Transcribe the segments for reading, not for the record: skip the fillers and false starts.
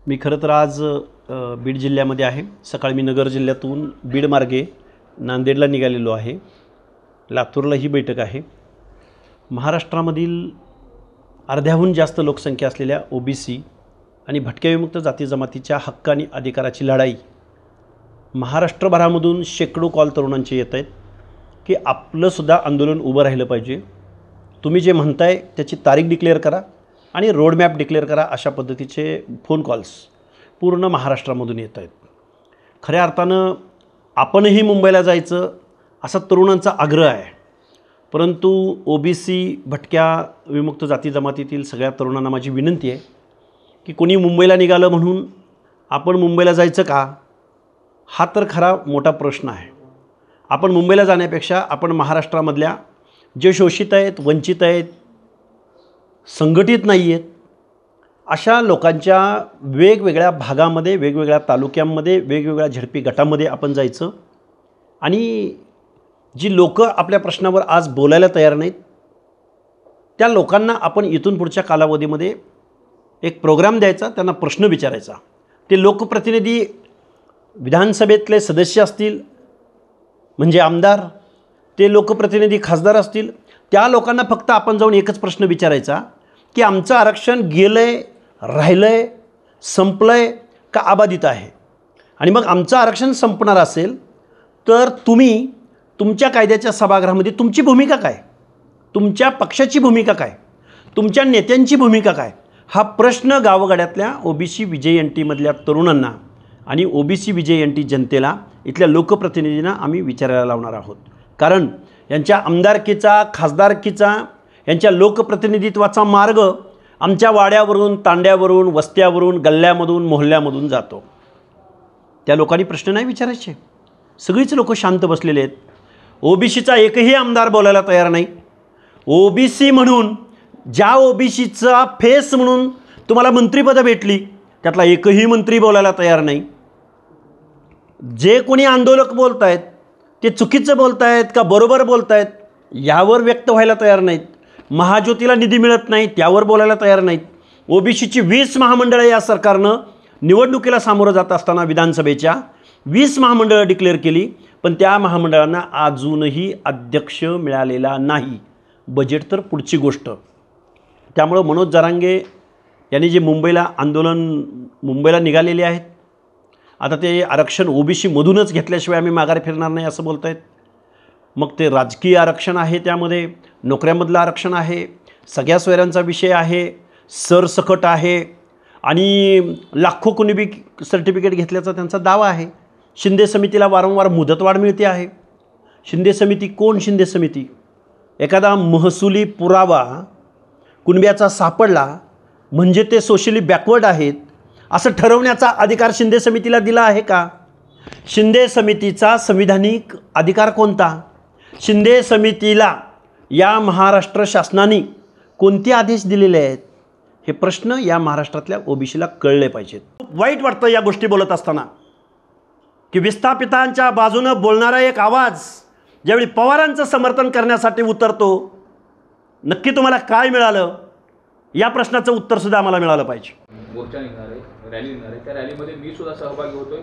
मी खरं तर आज बीड जिल्ह्यामध्ये आहे। सकाळी मी नगर जिल्ह्यातून बीड मार्गे नांदेडला निघालेलो आहे। लातूरला ही बैठक आहे। महाराष्ट्रामधील अर्ध्याहून जास्त लोकसंख्या असलेल्या ओबीसी आणि भटक्या विमुक्त जाती जमातीच्या हक्क आणि अधिकाराची लढाई महाराष्ट्रभरामधून शेकडो कॉल तरुणांचे येत आहेत की आपलंसुद्धा आंदोलन उभं राहिलं पाहिजे। तुम्ही जे म्हणताय त्याची तारीख डिक्लेअर करा आणि रोडमॅप डिक्लेअर करा, अशा पद्धतीचे फोन कॉल्स पूर्ण महाराष्ट्रामधून येत आहेत। खऱ्या अर्थानं आपणही मुंबईला जायचं असा तरुणांचा आग्रह आहे, परंतु ओबीसी भटक्या विमुक्त जाती जमातीतील सगळ्या तरुणांना माझी विनंती आहे की कोणी मुंबईला निघालं म्हणून आपण मुंबईला जायचं का, हा तर खरा मोठा प्रश्न आहे। आपण मुंबईला जाण्यापेक्षा आपण महाराष्ट्रामधल्या जे शोषित आहेत, वंचित आहेत, संघटित नाही आहेत, अशा लोकांच्या वेगवेगळ्या भागामध्ये, वेगवेगळ्या तालुक्यांमध्ये, वेगवेगळ्या झडपी गटामध्ये आपण जायचं आणि जी लोकं आपल्या प्रश्नावर आज बोलायला तयार नाहीत त्या लोकांना आपण इथून पुढच्या कालावधीमध्ये एक प्रोग्राम द्यायचा, त्यांना प्रश्न विचारायचा। ते लोकप्रतिनिधी विधानसभेतले सदस्य असतील म्हणजे आमदार, ते लोकप्रतिनिधी खासदार असतील, त्या लोकांना फक्त आपण जाऊन एकच प्रश्न विचारायचा की आमचं आरक्षण गेलंय, राहिलंय, संपलंय का अबाधित आहे। आणि मग आमचं आरक्षण संपणार असेल तर तुम्ही तुमच्या कायद्याच्या सभागृहामध्ये तुमची भूमिका काय, तुमच्या पक्षाची भूमिका काय, तुमच्या नेत्यांची भूमिका काय, हा प्रश्न गावगाड्यातल्या ओबीसी विजय मधल्या तरुणांना आणि ओबीसी विजय जनतेला, इथल्या लोकप्रतिनिधींना आम्ही विचारायला लावणार आहोत। कारण यांच्या आमदारकीचा, खासदारकीचा, यांच्या लोकप्रतिनिधित्वाचा मार्ग आमच्या वाड्यावरून, तांड्यावरून, वस्त्यावरून, गल्ल्यामधून, मोहल्ल्यामधून जातो। त्या लोकांनी प्रश्न नाही विचारायचे। सगळीच लोक शांत बसलेले आहेत। ओबीसीचा एकही आमदार बोलायला तयार नाही। ओबीसी म्हणून, ज्या ओबीसीचा फेस म्हणून तुम्हाला मंत्रिपदं भेटली, त्यातला एकही मंत्री बोलायला तयार नाही। जे कोणी आंदोलक बोलत आहेत ते चुकीचं बोलत आहेत का बरोबर बोलत आहेत यावर व्यक्त व्हायला तयार नाहीत। महाज्योतीला निधी मिळत नाही त्यावर बोलायला तयार नाहीत। ओबीसीची 20 महामंडळं या सरकारनं निवडणुकीला सामोरं जात असताना विधानसभेच्या 20 महामंडळं डिक्लेअर केली, पण त्या महामंडळांना अजूनही अध्यक्ष मिळालेला नाही। बजेट तर पुढची गोष्ट। त्यामुळं मनोज जरांगे यांनी जे मुंबईला निघालेले आहेत, आता ते आरक्षण ओबीसीमधूनच घेतल्याशिवाय आम्ही माघार फिरणार नाही असं बोलत आहेत। मग ते राजकीय आरक्षण आहे, त्यामध्ये नोकऱ्यामधलं आरक्षण आहे, सगळ्या सोयऱ्यांचा विषय आहे, सरसकट आहे आणि लाखो कुणबी सर्टिफिकेट घेतल्याचा त्यांचा दावा आहे। शिंदे समितीला वारंवार मुदतवाढ मिळते आहे। शिंदे समिती कोण? शिंदे समिती एखादा महसुली पुरावा कुणब्याचा सापडला म्हणजे ते सोशली बॅकवर्ड आहेत असं ठरवण्याचा अधिकार शिंदे समितीला दिला आहे का? शिंदे समितीचा संविधानिक अधिकार कोणता? शिंदे समितीला या महाराष्ट्र शासनाने कोणते आदेश दिलेले आहेत? हे प्रश्न या महाराष्ट्रातल्या ओबीसीला कळले पाहिजेत। वाईट वाटतं या गोष्टी बोलत असताना की विस्थापितांच्या बाजूनं बोलणारा एक आवाज ज्यावेळी पवारांचं समर्थन करण्यासाठी उतरतो, नक्की तुम्हाला काय मिळालं या प्रश्नाचं उत्तरसुद्धा आम्हाला मिळालं पाहिजे। मोर्चा निघणार आहे, रॅली निघणार आहे, त्या रॅलीमध्ये मी सुद्धा सहभागी होतोय,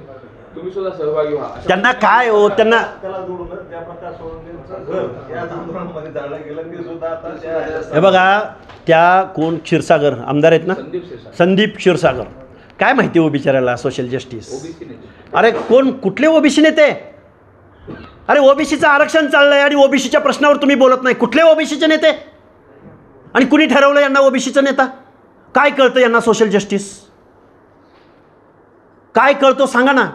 तुम्ही सुद्धा सहभागी व्हा। त्यांना काय हो, त्यांना हे बघा, त्या कोण क्षीरसागर आमदार आहेत ना, संदीप क्षीरसागर, काय माहिती हो बिचारायला सोशल जस्टिस? अरे कोण, कुठले ओबीसी नेते? अरे ओबीसीचं आरक्षण चाललंय आणि ओबीसीच्या प्रश्नावर तुम्ही बोलत नाही। कुठले ओबीसीचे नेते आणि कुणी ठरवलं यांना ओबीसीचा नेता? काय कळतं यांना सोशल जस्टिस? काय कळतो सांगा ना।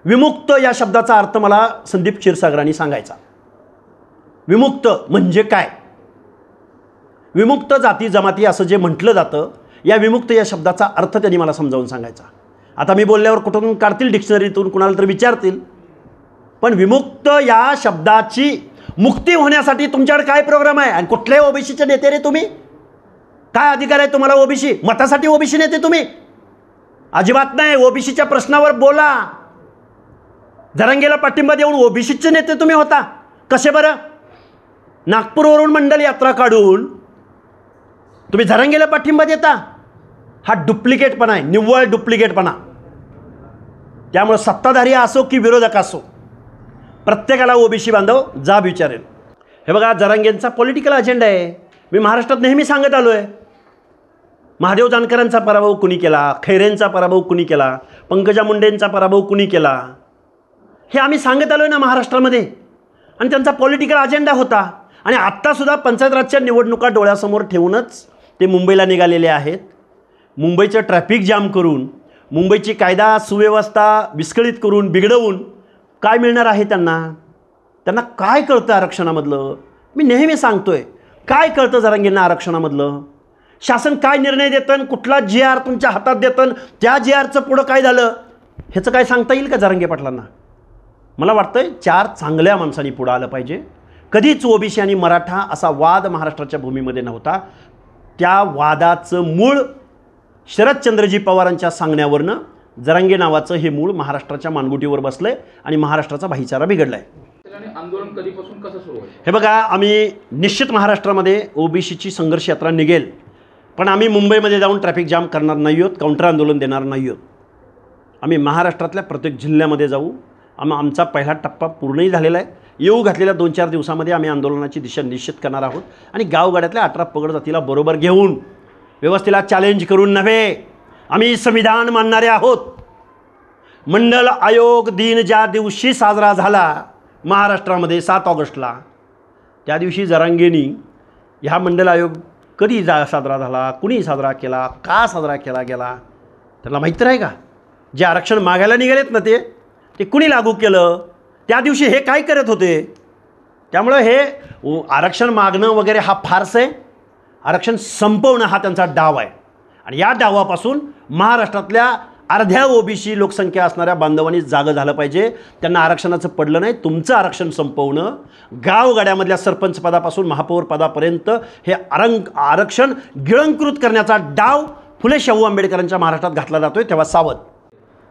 विमुक्त या शब्दाचा अर्थ मला संदीप क्षीरसागरांनी सांगायचा। विमुक्त म्हणजे काय? विमुक्त जाती जमाती असं जे म्हटलं जातं, या विमुक्त या शब्दाचा अर्थ त्यांनी मला समजावून सांगायचा। आता मी बोलल्यावर कुठून काढतील डिक्शनरीतून, कुणाला तर विचारतील, पण विमुक्त या शब्दाची मुक्ती होण्यासाठी तुमच्याकडे काय प्रोग्राम आहे? आणि कुठले ओबीसीचे नेते रे तुम्ही? काय अधिकार आहे तुम्हाला ओबीसी मतासाठी? ओबीसी नेते तुम्ही? अजिबात नाही। ओबीसीच्या प्रश्नावर बोला। जरांगेला पाठिंबा देऊन ओबीसीचे नेते तुम्ही होता कसे बरं? नागपूरवरून मंडल यात्रा काढून तुम्ही जरांगेला पाठिंबा देता? हा डुप्लिकेटपणा आहे, निव्वळ डुप्लिकेटपणा. त्यामुळे सत्ताधारी असो की विरोधक असो, प्रत्येकाला ओबीसी बांधव जाब विचारेल. हे बघा, जरांगेंचा पॉलिटिकल अजेंडा आहे. मी महाराष्ट्रात नेहमी सांगत आलो आहे, महादेव जानकरांचा पराभव कुणी केला, खैरेंचा पराभव कुणी केला, पंकजा मुंडेंचा पराभव कुणी केला, हे आम्ही सांगत आलो आहे ना महाराष्ट्रामध्ये. आणि त्यांचा पॉलिटिकल अजेंडा होता. आणि आत्तासुद्धा पंचायत राजच्या निवडणुका डोळ्यासमोर ठेवूनच ते मुंबईला निघालेले आहेत. मुंबईचं ट्रॅफिक जाम करून, मुंबईची कायदा सुव्यवस्था विस्कळीत करून, बिघडवून काय मिळणार आहे त्यांना? त्यांना काय कळतं आरक्षणामधलं? मी नेहमी सांगतोय, काय कळतं जरांगेंना आरक्षणामधलं? शासन काय निर्णय देतं, कुठला GR तुमच्या हातात देतं, त्या GRचं पुढं काय झालं ह्याचं काय सांगता येईल का जरांगे पाटलांना? मला वाटतंय 4 चांगल्या माणसांनी पुढं आलं पाहिजे. कधीच ओबीसी आणि मराठा असा वाद महाराष्ट्राच्या भूमीमध्ये नव्हता. त्या वादाचं मूळ शरदचंद्रजी पवारांच्या सांगण्यावरनं जरांगे नावाचं हे मूळ महाराष्ट्राच्या मानगुटीवर बसलं आहे आणि महाराष्ट्राचा भाईचारा बिघडला आहे. आंदोलन कधीपासून कसं सुरू होईल? हे बघा, आम्ही निश्चित महाराष्ट्रामध्ये ओबीसीची संघर्ष यात्रा निघेल, पण आम्ही मुंबईमध्ये जाऊन ट्रॅफिक जाम करणार नाही आहोत, काउंटर आंदोलन देणार नाही आहोत. आम्ही महाराष्ट्रातल्या प्रत्येक जिल्ह्यामध्ये जाऊ. आमचा पहिला टप्पा पूर्णही झालेला आहे. येऊ घातलेल्या 2-4 दिवसामध्ये आम्ही आंदोलनाची दिशा निश्चित करणार आहोत. आणि गावगाड्यातल्या 18 पगड जातीला बरोबर घेऊन, व्यवस्थेला चॅलेंज करून नव्हे, आम्ही संविधान मानणारे आहोत. मंडल आयोग दिन ज्या दिवशी साजरा झाला महाराष्ट्रामध्ये 7 ऑगस्टला, त्या दिवशी जरांगेंनी ह्या मंडल आयोग कधी साजरा झाला, कुणी साजरा केला, का साजरा केला गेला, त्याला माहीत आहे का? जे आरक्षण मागायला निघालेत ना ते कुणी लागू केलं? त्या दिवशी हे काय करत होते? त्यामुळं हे आरक्षण मागणं वगैरे हा फार्स आहे. आरक्षण संपवणं हा त्यांचा डाव आहे. आणि या डावापासून महाराष्ट्रातल्या अर्ध्या ओबीसी लोकसंख्या असणाऱ्या बांधवांनी जागं झालं पाहिजे. त्यांना आरक्षणाचं पडलं नाही. तुमचं आरक्षण संपवणं, गावगाड्यामधल्या सरपंच पदापासून महापौर पदापर्यंत हे आरक्षण गिळंकृत करण्याचा डाव फुले शाहू आंबेडकरांच्या महाराष्ट्रात घातला जातोय. तेव्हा सावध.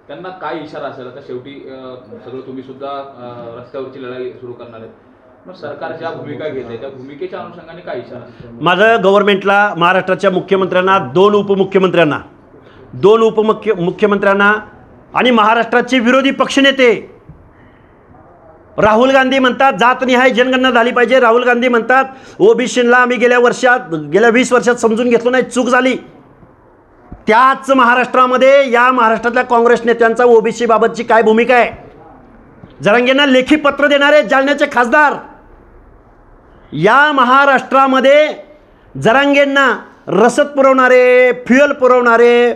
त्यांना काय इशारा असेल? आता शेवटी सगळं तुम्ही सुद्धा रस्त्यावरची लढाई सुरू करणार आहेत, मग सरकार ज्या भूमिका घेत आहे त्या भूमिकेच्या अनुषंगाने काय इशारा? माझं गव्हर्नमेंटला, महाराष्ट्राच्या मुख्यमंत्र्यांना, 2 उपमुख्यमंत्र्यांना, 2 उपमुख्यमंत्र्यांना आणि महाराष्ट्राचे विरोधी पक्षनेते राहुल गांधी म्हणतात जातनिहाय जनगणना झाली पाहिजे. राहुल गांधी म्हणतात ओबीसीला आम्ही गेल्या 20 वर्षात समजून घेतलो नाही, चूक झाली. त्याच महाराष्ट्रामध्ये या महाराष्ट्रातल्या काँग्रेस नेत्यांचा ओबीसी बाबतची काय भूमिका आहे? जरांगेंना लेखी पत्र देणारे जालन्याचे खासदार, या महाराष्ट्रामध्ये जरांगेंना रसद पुरवणारे, फ्युएल पुरवणारे,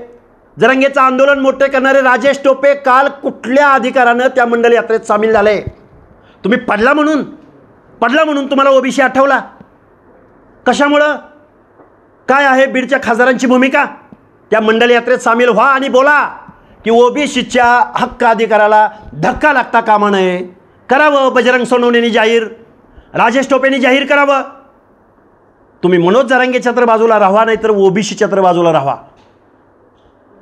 जरांगेचं आंदोलन मोठे करणारे राजेश टोपे काल कुठल्या अधिकारानं त्या मंडल यात्रेत सामील झाले? तुम्ही पडला म्हणून तुम्हाला ओबीसी आठवला? कशामुळं? काय आहे बीडच्या खासदारांची भूमिका? त्या मंडल यात्रेत सामील व्हा आणि बोला की ओबीसीच्या हक्क अधिकाराला धक्का लागता कामा नये. करावं बजरंग सोनवणेंनी जाहीर, राजेश टोपेंनी जाहीर करावं. तुम्ही मनोज जरांगेच्या तर बाजूला राहा, नाही तर ओबीसीच्या तर बाजूला राहा.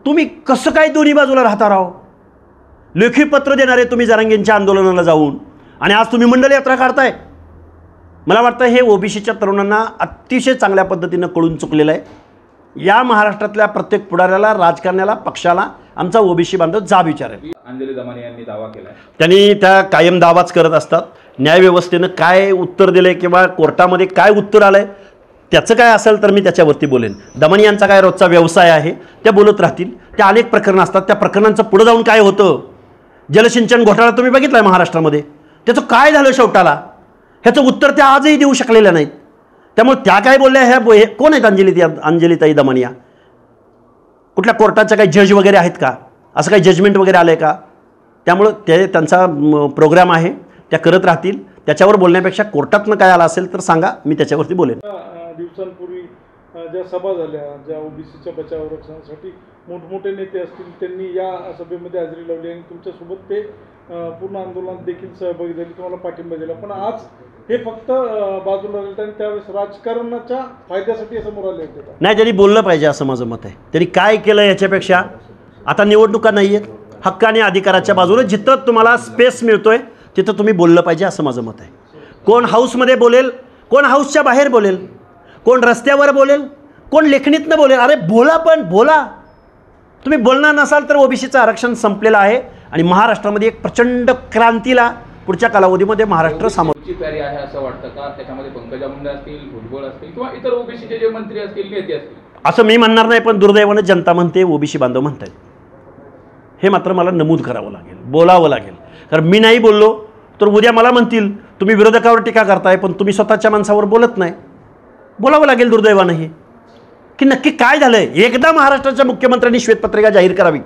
तुम्ही कसं काय दोन्ही बाजूला राहता राहो? लेखी पत्र देणारे तुम्ही जरांगेंच्या आंदोलनाला जाऊन, आणि आज तुम्ही मंडल यात्रा काढताय. मला वाटतं हे ओबीसीच्या तरुणांना अतिशय चांगल्या पद्धतीनं कळून चुकलेलं आहे. या महाराष्ट्रातल्या प्रत्येक पुढाऱ्याला, राजकारण्याला, पक्षाला आमचा ओबीसी बांधव जाब विचारेल. अंजली दमाने यांनी दावा केला, त्यांनी त्या कायम दावाच करत असतात. न्यायव्यवस्थेनं काय उत्तर दिलं आहे किंवा कोर्टामध्ये काय उत्तर आलं आहे त्याचं काय असेल तर मी त्याच्यावरती बोलेन. दमानी यांचा काय रोजचा व्यवसाय आहे, त्या बोलत राहतील. त्या अनेक प्रकरणं असतात, त्या प्रकरणांचं पुढं जाऊन काय होतं? जलसिंचन घोटाळा तुम्ही बघितला आहे महाराष्ट्रामध्ये, त्याचं काय झालं शेवटाला? ह्याचं उत्तर त्या आजही देऊ शकलेल्या नाहीत. त्यामुळे त्या काय बोलल्या? ह्या कोण आहेत अंजलीताई दमानिया? कुठल्या कोर्टाच्या काही जज वगैरे आहेत का? असं काही जजमेंट वगैरे आलं आहे का? त्यामुळं त्यांचा प्रोग्राम आहे, त्या करत राहतील. त्याच्यावर बोलण्यापेक्षा कोर्टातनं काय आलं असेल तर सांगा, मी त्याच्यावरती बोलेन. दिवसांपूर्वी ज्या सभा झाल्या, ज्या ओबीसीच्या बचाव रक्षणासाठी मोठमोठे नेते असतील, त्यांनी या सभेमध्ये हजेरी लावली आणि तुमच्यासोबत ते पूर्ण आंदोलनात देखील सहभागी झाले, तुम्हाला पाठिंबा दिला. पण आज हे फक्त बाजूला राहिले आणि त्यावेळेस राजकारणाच्या फायद्यासाठी समोर आले होते. नाही, त्यांनी बोललं पाहिजे असं माझं मत आहे. त्यांनी काय केलं याच्यापेक्षा, आता निवडणुका नाही आहेत, हक्क आणि अधिकाराच्या बाजूने जिथं तुम्हाला स्पेस मिळतोय तिथं तुम्ही बोललं पाहिजे असं माझं मत आहे. कोण हाऊसमध्ये बोलेल, कोण हाऊसच्या बाहेर बोलेल, कोण रस्त्यावर बोलेल, कोण लेखणीतनं बोलेल. अरे बोला, पण बोला. तुम्ही बोलणार नसाल तर ओबीसीचं आरक्षण संपलेलं आहे आणि महाराष्ट्रामध्ये एक प्रचंड क्रांतीला पुढच्या कालावधीमध्ये महाराष्ट्र सामोरं पुढची फेरी आहे असं वाटतं का? त्याच्यामध्ये पंकजा मुंडे असतील, भुजबळ असतील किंवा इतर ओबीसीचे जे मंत्री असतील, नेते असतील? असं मी म्हणणार नाही, पण दुर्दैवानं जनता म्हणते, ओबीसी बांधव म्हणतात. हे मात्र मला नमूद करावं लागेल, बोलावं लागेल. कारण मी नाही बोललो तर उद्या मला म्हणतील तुम्ही विरोधकावर टीका करताय पण तुम्ही स्वतःच्या माणसावर बोलत नाही. बोलावं लागेल दुर्दैवानं हे की नक्की काय झालं आहे. एकदा महाराष्ट्राच्या मुख्यमंत्र्यांनी श्वेतपत्रिका जाहीर करावी,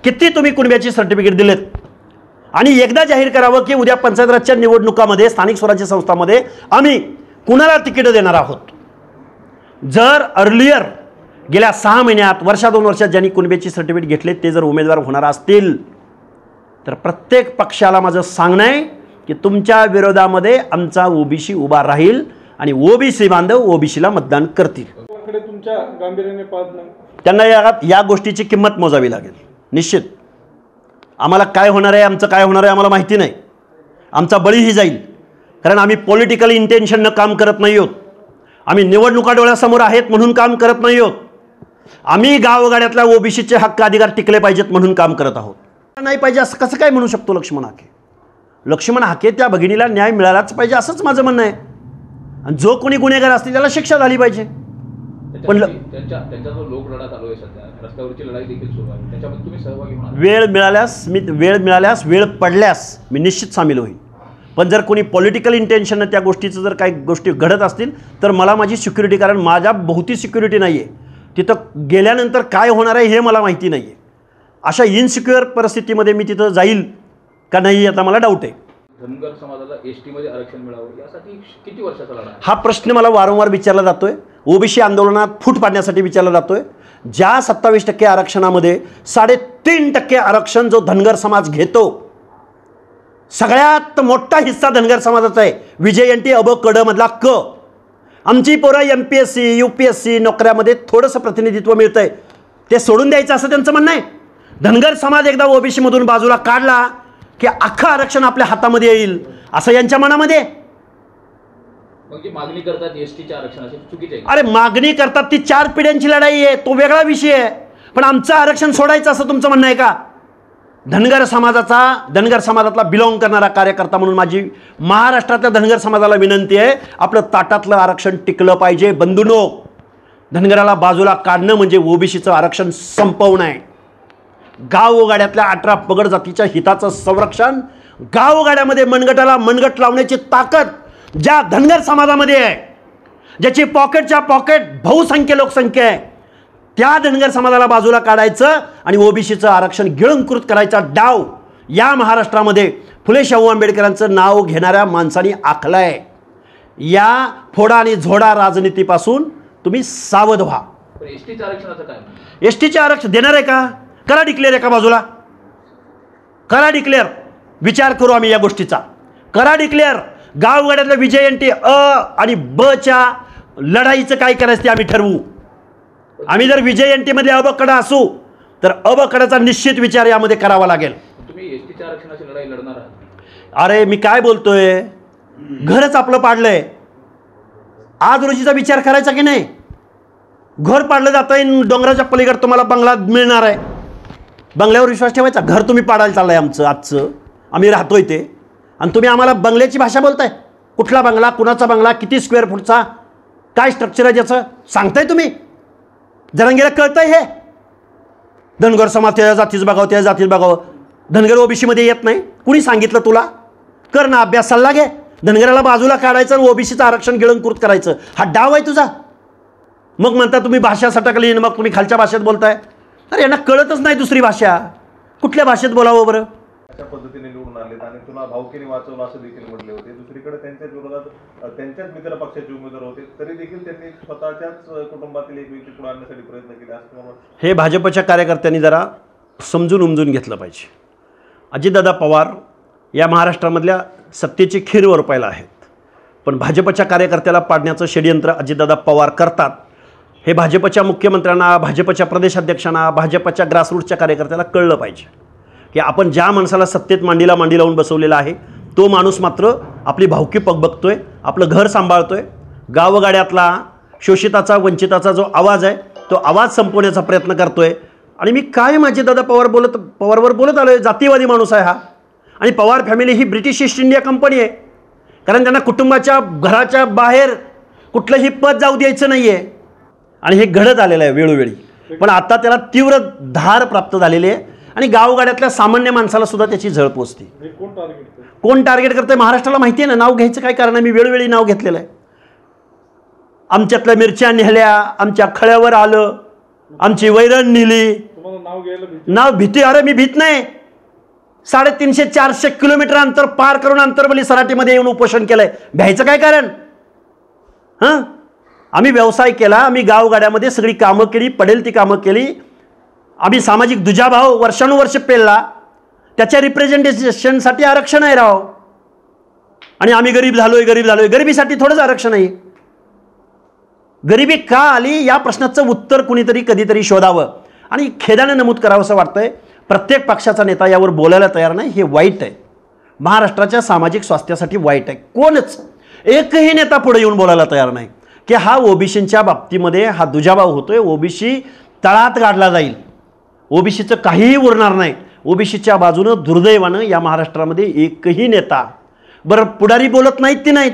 किती तुम्ही कुणब्याची सर्टिफिकेट दिलेत, आणि एकदा जाहीर करावं की उद्या पंचायत राजच्या निवडणुकामध्ये, स्थानिक स्वराज्य संस्थांमध्ये आम्ही कुणाला तिकीटं देणार आहोत. जर अर्लियर गेल्या 6 महिन्यात, वर्षा 2 वर्षात ज्यांनी कुणब्याची सर्टिफिकेट घेतले ते जर उमेदवार होणार असतील तर प्रत्येक पक्षाला माझं सांगणं आहे की तुमच्या विरोधामध्ये आमचा ओबीसी उभा राहील आणि ओबीसी बांधव ओबीसीला मतदान करतील. तुमच्या गांभीर्याने पाहत नाही. त्यांना या गोष्टीची किंमत मोजावी लागेल. निश्चित आम्हाला काय होणार आहे, आमचं काय होणार आहे आम्हाला माहिती नाही. आमचा बळीही जाईल, कारण आम्ही पॉलिटिकल इंटेन्शननं काम करत नाही आहोत. आम्ही निवडणुका डोळ्यासमोर आहेत म्हणून काम करत नाही आहोत. आम्ही गावगाड्यातल्या ओबीसीचे हक्क अधिकार टिकले पाहिजेत म्हणून काम करत आहोत. नाही पाहिजे असं कसं काय म्हणू शकतो लक्ष्मण हाके? लक्ष्मण हाके त्या भगिनीला न्याय मिळालाच पाहिजे असंच माझं म्हणणं आहे. आणि जो कोणी गुन्हेगार असतील त्याला शिक्षा झाली पाहिजे. पण त्यांचा जो लोक लढा चालू आहे सध्या, रस्त्यावरची लढाई देखील सुरू आहे, त्याच्यामध्ये तुम्ही सहभागी होणार? वेळ मिळाल्यास वेळ पडल्यास मी निश्चित सामील होईल. पण जर कोणी पॉलिटिकल इंटेन्शननं त्या गोष्टीचं जर काही गोष्टी घडत असतील तर मला माझी सिक्युरिटी, कारण माझ्या भोवती सिक्युरिटी नाही आहे, तिथं गेल्यानंतर काय होणार आहे हे मला माहिती नाही आहे. अशा इनसिक्युअर परिस्थितीमध्ये मी तिथं जाईल का नाही याचा मला डाऊट आहे. धनगर समाजाला एसटी मध्ये आरक्षण मिळावं यासाठी किती वर्षाचा लढा? हा प्रश्न मला वारंवार विचारला जातोय. ओबीसी आंदोलनात फूट पाडण्यासाठी विचारला जातोय. ज्या 27% आरक्षणामध्ये 3.5% आरक्षण जो धनगर समाज घेतो, सगळ्यात मोठा हिस्सा धनगर समाजाचा आहे. विजयंती अब कड मधला क. आमची पोरं MPSC UPSC नोकऱ्यामध्ये थोडंसं प्रतिनिधित्व मिळतंय, ते सोडून द्यायचं असं त्यांचं म्हणणं आहे. धनगर समाज एकदा ओबीसी मधून बाजूला काढला की अख्खं आरक्षण आपल्या हातामध्ये येईल असं यांच्या मनामध्ये. म्हणजे मागणी करतात एसटीच्या आरक्षणाची, चुकीचे आहे. अरे मागणी करतात ती 4 पिढ्यांची लढाई आहे, तो वेगळा विषय आहे. पण आमचं आरक्षण सोडायचं असं तुमचं म्हणणं आहे का? धनगर समाजातला बिलॉंग करणारा कार्यकर्ता म्हणून माझी महाराष्ट्रातल्या धनगर समाजाला विनंती आहे, आपलं ताटातलं आरक्षण टिकलं पाहिजे. बंधूंनो, धनगराला बाजूला काढणं म्हणजे ओबीसीचं आरक्षण संपवणं आहे. गावगाड्यातल्या 18 पगड जातीच्या हिताचं संरक्षण, गावगाड्यामध्ये मनगटाला मनगट लावण्याची ताकद ज्या धनगर समाजामध्ये आहे, ज्याची पॉकेटच्या पॉकेट बहुसंख्य लोकसंख्या आहे, त्या धनगर समाजाला बाजूला काढायचं आणि ओबीसीचं आरक्षण गिळंकृत करायचा डाव या महाराष्ट्रामध्ये फुले शाहू आंबेडकरांचं नाव घेणाऱ्या माणसांनी आखलाय. या फोडा आणि झोडा राजनीतीपासून तुम्ही सावध व्हा. एसटीच्या आरक्षणाचं काय? एसटीचे आरक्षण देणार आहे का? करा डिक्लेअर. एका बाजूला करा डिक्लेअर. विचार करू आम्ही या गोष्टीचा. करा डिक्लेअर. गावगाड्यातल्या विजयंती अ आणि ब च्या लढाईचं काय करायचं ते आम्ही ठरवू. आम्ही जर विजयंतीमध्ये अबकडा असू तर अबकडाचा निश्चित विचार यामध्ये करावा लागेल. तुम्ही एसटीच्या आरक्षणाची लढाई लढणार आहात? अरे मी काय बोलतोय, घरच आपलं पाडलंय. आज रोजीचा विचार करायचा की नाही? घर पाडलं जातंय, डोंगराच्या पलीकडे तुम्हाला बंगला मिळणार आहे. बंगल्यावर विश्वास ठेवायचा? घर तुम्ही पाडायला चाललंय आमचं आजचं, आम्ही राहतोय ते, आणि तुम्ही आम्हाला बंगल्याची भाषा बोलताय. कुठला बंगला, कुणाचा बंगला, किती स्क्वेअर फूटचा, काय स्ट्रक्चर आहे ज्याचं सांगताय तुम्ही? जरांगीला कळतंय हे? धनगर समाज त्या जातीच बघावं, त्या जातीत बघावं. धनगर ओबीसीमध्ये येत नाही, कुणी सांगितलं तुला? कर ना अभ्यास, सल्ला घे. धनगराला बाजूला काढायचं आणि ओबीसीचं आरक्षण गिळंकृत करायचं, हा डाव आहे तुझा. मग म्हणता तुम्ही भाषा सटकली, मग तुम्ही खालच्या भाषेत बोलताय. अरे यांना कळतच नाही दुसरी भाषा, कुठल्या भाषेत बोलावं बरं? अशा पद्धतीने निवडून आले आणि तुला भावकीने वाचवलं असं देखील म्हटले होते. दुसरीकडे त्यांच्याच विरोधात त्यांच्याच मित्र पक्षाचे उमेदवार होते, तरी देखील त्यांनी स्वतःच्याच कुटुंबातील एक व्यक्ती पुढे आणण्यासाठी प्रयत्न केले असं. हे भाजपच्या कार्यकर्त्यांनी जरा समजून उमजून घेतलं पाहिजे. अजितदादा पवार या महाराष्ट्रामधल्या सत्तेची खीर वरपायला आहेत, पण भाजपच्या कार्यकर्त्याला पाडण्याचं षडयंत्र अजितदादा पवार करतात. हे भाजपच्या मुख्यमंत्र्यांना, भाजपच्या प्रदेशाध्यक्षांना, भाजपच्या ग्रासरूटच्या कार्यकर्त्याला कळलं पाहिजे की आपण ज्या माणसाला सत्तेत मांडीला मांडी लावून बसवलेला आहे तो माणूस मात्र आपली भावकी बघतोय, आपलं घर सांभाळतोय. गावगाड्यातला शोषिताचा, वंचिताचा जो आवाज आहे तो आवाज संपवण्याचा प्रयत्न करतोय. आणि मी काय माझे दादा पवारवर बोलत आलो आहे, जातीवादी माणूस आहे हा. आणि पवार फॅमिली ही ब्रिटिश ईस्ट इंडिया कंपनी आहे, कारण त्यांना कुटुंबाच्या घराच्या बाहेर कुठलंही पद जाऊ द्यायचं नाही आहे. आणि हे घडत आलेलं आहे वेळोवेळी. पण आता त्याला तीव्र धार प्राप्त झालेली आहे आणि गावगाड्यातल्या सामान्य माणसाला सुद्धा त्याची झळ पोचते. कोण टार्गेट करतंय महाराष्ट्राला माहिती आहे ना. नाव घ्यायचं काय कारण आहे, मी वेळोवेळी नाव घेतलेलं आहे. आमच्यातल्या मिरच्या नेहल्या, आमच्या खळ्यावर आलं, आमची वैरण नेली. नाव भीती, अरे मी भीत नाही. 350-400 किलोमीटर अंतर पार करून अंतरबली सराटीमध्ये येऊन उपोषण केलंय, भ्यायचं काय कारण. हां, आम्ही व्यवसाय केला, आम्ही गावगाड्यामध्ये सगळी कामं केली, पडेल ती कामं केली. आम्ही सामाजिक दुजाभाव वर्षानुवर्ष पेलला, त्याच्या रिप्रेझेंटेशनसाठी आरक्षण आहे राव. आणि आम्ही गरीब झालोय. गरिबीसाठी थोडंच आरक्षण आहे. गरिबी का आली या प्रश्नाचं उत्तर कुणीतरी कधीतरी शोधावं. आणि खेदाने नमूद करावं असं वाटतंय, प्रत्येक पक्षाचा नेता यावर बोलायला तयार नाही. हे वाईट आहे, महाराष्ट्राच्या सामाजिक स्वास्थ्यासाठी वाईट आहे. कोणच एकही नेता पुढे येऊन बोलायला तयार नाही की हा ओबीसीच्या बाबतीमध्ये हा दुजाभाव होतोय, ओबीसी तळात गाडला जाईल, ओबीसीचं काहीही उरणार नाही. ओबीसीच्या बाजूनं दुर्दैवानं या महाराष्ट्रामध्ये एकही नेता, बरं पुढारी बोलत नाहीत ती नाहीत,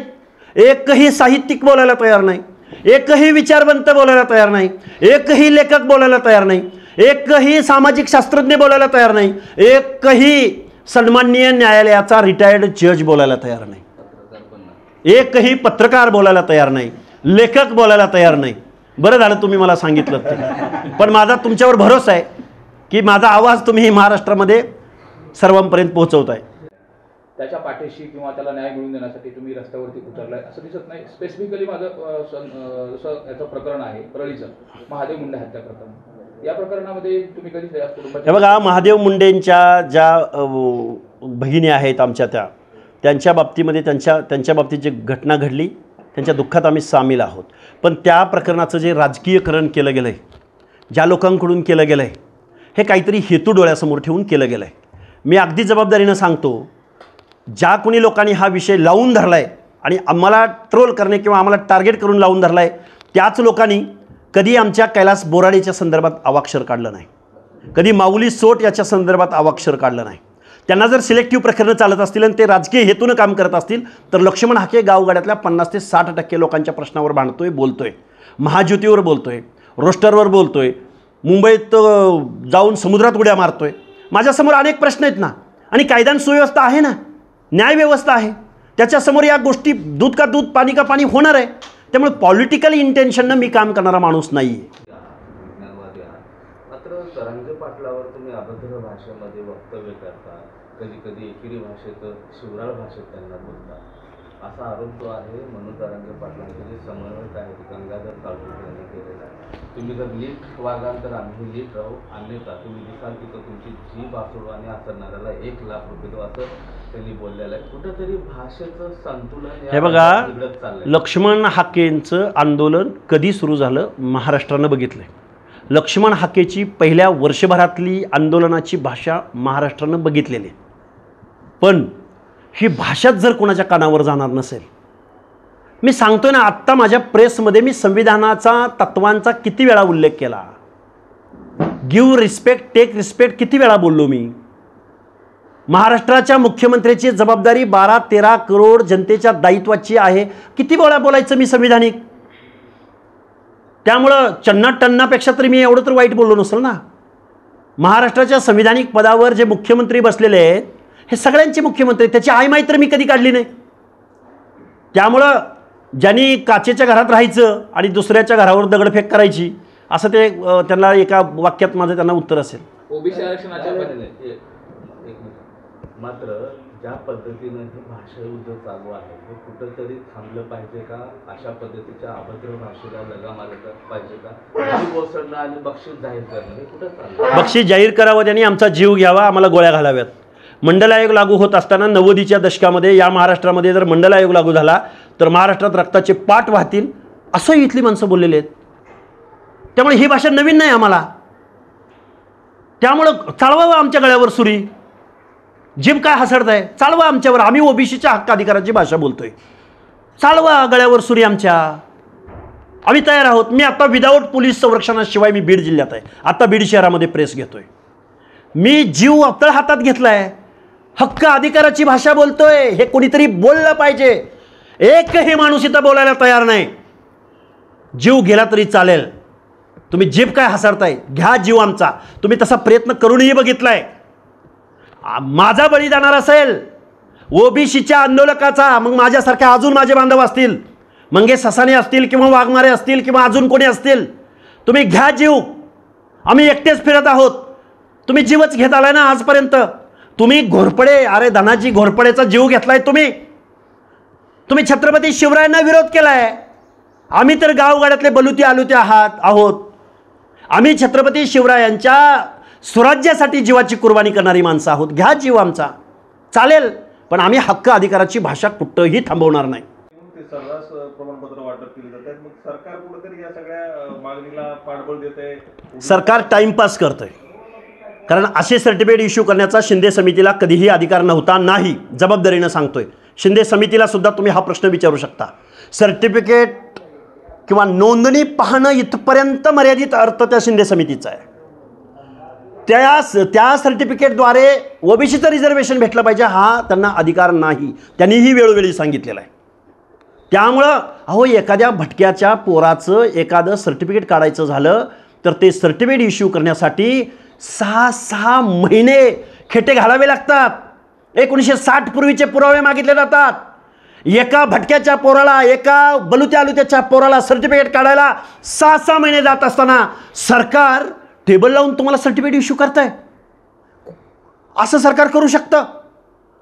एकही साहित्यिक बोलायला तयार नाही, एकही विचारवंत बोलायला तयार नाही, एकही लेखक बोलायला तयार नाही, एकही सामाजिक शास्त्रज्ञ बोलायला तयार नाही, एकही सन्माननीय न्यायालयाचा रिटायर्ड जज बोलायला तयार नाही, एकही पत्रकार बोलायला तयार नाही, लेखक बोलायला तयार नाही. बरं झालं तुम्ही मला सांगितलं ते. पण माझा तुमच्यावर भरोसा आहे की माझा आवाज तुम्ही महाराष्ट्रामध्ये सर्वांपर्यंत पोहोचवताय. त्याच्या पाठीशी किंवा त्याला न्याय मिळवून देण्यासाठी तुम्ही रस्त्यावरती उतरलाय असं दिसत नाही. स्पेसिफिकली माझं जसं याचं प्रकरण आहे परळीचं, महादेव मुंडे हत्या प्रकरण, या प्रकरणामध्ये तुम्ही कधी हे बघा, महादेव मुंडेंच्या ज्या भगिनी आहेत आमच्या, त्यांच्या बाबतीमध्ये त्यांच्या बाबतीत जी घटना घडली त्यांच्या दुःखात आम्ही सामील आहोत. पण त्या प्रकरणाचं जे राजकीयकरण केलं गेलं आहे, ज्या लोकांकडून केलं गेलं आहे, हे काहीतरी हेतू डोळ्यासमोर ठेवून केलं गेलं आहे. मी अगदी जबाबदारीनं सांगतो, ज्या कोणी लोकांनी हा विषय लावून धरला आहे आणि आम्हाला ट्रोल करणे किंवा आम्हाला टार्गेट करून लावून धरला आहे, त्याच लोकांनी कधी आमच्या कैलास बोराडेच्या संदर्भात अवाक्षर काढलं नाही, कधी माऊली सोट याच्या संदर्भात अवाक्षर काढलं नाही. त्यांना जर सिलेक्टिव्ह प्रकरणं चालत असतील आणि ते राजकीय हेतूनं काम करत असतील तर लक्ष्मण हाके गावगाड्यातल्या 50 ते 60% लोकांच्या प्रश्नावर भांडतोय, बोलतोय, महाज्योतीवर बोलतोय, रोस्टरवर बोलतोय, मुंबईत जाऊन समुद्रात उड्या मारतोय. माझ्यासमोर अनेक प्रश्न आहेत ना, आणि कायदा सुव्यवस्था आहे ना, न्यायव्यवस्था आहे, त्याच्यासमोर या गोष्टी दूध का दूध पाणी का पाणी होणार आहे. त्यामुळे पॉलिटिकल इंटेन्शननं मी काम करणारा माणूस नाही आहे. मात्र तरंगे पाटलावर तुम्ही अभद्र भाषेमध्ये वक्तव्य करता, कधी कधी एकेरी भाषेत शिवराळ भाषेत त्यांना बोलता, असा आरोप जो आहे म्हणून तरंगे पाटलांचे जे समन्वयक आहेत गंगाधर काळुंके यांनी केलेला आहे. तुम्ही जर नीट वागाल तर आम्ही नीट राहू, अन्यथा तुम्ही दिसाल तिथं तुमची जीभ आसुडू आणि आसरणाऱ्याला 1 लाख रुपये देऊ, असं त्यांनी बोललेलं आहे. कुठंतरी भाषेचं संतुलन हे बघा, लक्ष्मण हाकेंचं आंदोलन कधी सुरू झालं महाराष्ट्रानं बघितलंय. लक्ष्मण हाकेची पहिल्या वर्षभरातली आंदोलनाची भाषा महाराष्ट्रानं बघितलेली. पण ही भाषाच जर कोणाच्या कानावर जाणार नसेल, मी सांगतोय ना, आत्ता माझ्या प्रेसमध्ये मी संविधानाचा तत्वांचा किती वेळा उल्लेख केला, गिव्ह रिस्पेक्ट टेक रिस्पेक्ट किती वेळा बोललो मी. महाराष्ट्राच्या मुख्यमंत्र्याची जबाबदारी 12-13 करोड जनतेच्या दायित्वाची आहे, किती वेळा बोलायचं मी संविधानिक. त्यामुळं टन्नापेक्षा तरी मी एवढं तर वाईट बोललो नसेल ना. महाराष्ट्राच्या संविधानिक पदावर जे मुख्यमंत्री बसलेले आहेत हे सगळ्यांचे मुख्यमंत्री, त्याची आयमाई तर मी कधी काढली नाही. त्यामुळं ज्यांनी काचेच्या घरात राहायचं आणि दुसऱ्याच्या घरावर दगडफेक करायची, असं ते त्यांना एका वाक्यात माझं त्यांना उत्तर असेल. ओबीसी आरक्षणाच्या मात्र ज्या पद्धतीनं ही भाषा युद्ध चालू आहे हे कुठंतरी थांबलं पाहिजे का? अशा पद्धतीच्या अभद्र भाषेला लगाम आलं पाहिजे का? कोसळणं आणि बक्षीस जाहीर करणं हे कुठं चाललं? बक्षीस जाहीर करावं, त्यांनी आमचा जीव घ्यावा, आम्हाला गोळ्या घालाव्यात. मंडल आयोग लागू होत असताना 90च्या दशकामध्ये या महाराष्ट्रामध्ये जर मंडल आयोग लागू झाला तर महाराष्ट्रात रक्ताचे पाट वाहतील, असं इथली माणसं बोललेले आहेत. त्यामुळे ही भाषा नवीन नाही आम्हाला. त्यामुळं चालवावं आमच्या गळ्यावर सुरी. जिम काय हसडताय, चालवा आमच्यावर. आम्ही ओबीसीच्या हक्क अधिकाराची भाषा बोलतोय, चालवा गळ्यावर सुरी आमच्या. आम्ही तयार आहोत. मी आता विदाऊट पोलीस संरक्षणाशिवाय मी बीड जिल्ह्यात आहे. आता बीड शहरामध्ये प्रेस घेतोय. मी जीव अवतळ हातात घेतलाय. हक्क अधिकाराची भाषा बोलतोय. हे कोणीतरी बोललं पाहिजे. एकही माणूस इथं बोलायला तयार नाही. जीव गेला तरी चालेल. तुम्ही जीभ काय हसारताय, घ्या जीव आमचा. तुम्ही तसा प्रयत्न करूनही बघितलाय. माझा बळी जाणार असेल ओबीसीच्या आंदोलकाचा, मग माझ्यासारख्या अजून माझे बांधव असतील, मंगेश ससाने असतील किंवा वाघमारे असतील किंवा अजून कोणी असतील, तुम्ही घ्या जीव. आम्ही एकटेच फिरत आहोत. तुम्ही जीवच घेत आलाय ना आजपर्यंत. तुम्ही घोरपडे, अरे धनाजी घोरपडेचा जीव घेतलाय तुम्ही. तुम्ही छत्रपती शिवरायांना विरोध केलाय. आम्ही तर गावगाड्यातले बलुती आलुते आहोत. आम्ही छत्रपती शिवरायांच्या स्वराज्यासाठी जीवाची कुर्बानी करणारी माणसं आहोत. घ्या जीव आमचा, चालेल. पण आम्ही हक्क अधिकाराची भाषा कुठंही थांबवणार नाही. ते सर्रास प्रमाणपत्र वाटप केले जातात. मग सरकार कुठेतरी या सगळ्या मागणीला पाठबळ देत आहे. सरकार टाइमपास करतंय. कारण असे सर्टिफिकेट इश्यू करण्याचा शिंदे समितीला कधीही अधिकार नव्हता. नाही, जबाबदारीनं सांगतोय. शिंदे समितीला सुद्धा तुम्ही हा प्रश्न विचारू शकता. सर्टिफिकेट किंवा नोंदणी पाहणं इथपर्यंत मर्यादित अर्थ त्या शिंदे समितीचा आहे. त्या सर्टिफिकेटद्वारे ओबीसीचं रिझर्वेशन भेटलं पाहिजे हा त्यांना अधिकार नाही. त्यांनीही वेळोवेळी सांगितलेलं आहे. त्यामुळं अहो, एखाद्या भटक्याच्या पोराचं एखादं सर्टिफिकेट काढायचं झालं तर ते सर्टिफिकेट इश्यू करण्यासाठी 6 महिने खेटे घालावे लागतात. 1960 पूर्वीचे पुरावे मागितले जातात. एका भटक्याच्या पोराला, एका बलुत्या आलुत्याच्या पोराला सर्टिफिकेट काढायला 6 महिने जात असताना सरकार टेबल लावून तुम्हाला सर्टिफिकेट इश्यू करताय. असं सरकार करू शकतं?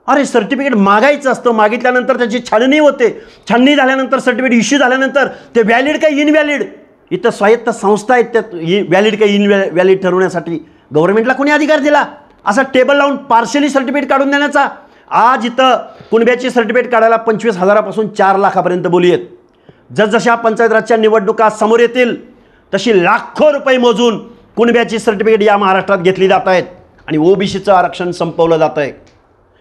अरे सर्टिफिकेट मागायचं असतं. मागितल्यानंतर त्याची छाननी होते. छाननी झाल्यानंतर सर्टिफिकेट इश्यू झाल्यानंतर ते व्हॅलिड का इनव्हॅलिड, इथं स्वायत्त संस्था आहेत त्यात व्हॅलिड का इनव्हॅलिड ठरवण्यासाठी गव्हर्नमेंटला कोणी अधिकार दिला? असा टेबल लावून पार्शली सर्टिफिकेट काढून देण्याचा. आज इथं कुणब्याची सर्टिफिकेट काढायला 25,000पासून 4 लाखापर्यंत बोली आहेत. जसजशा पंचायत राजच्या निवडणुका समोर येतील तशी लाखो रुपये मोजून कुणब्याची सर्टिफिकेट या महाराष्ट्रात घेतली जात आहेत आणि ओबीसीचं आरक्षण संपवलं जात आहे.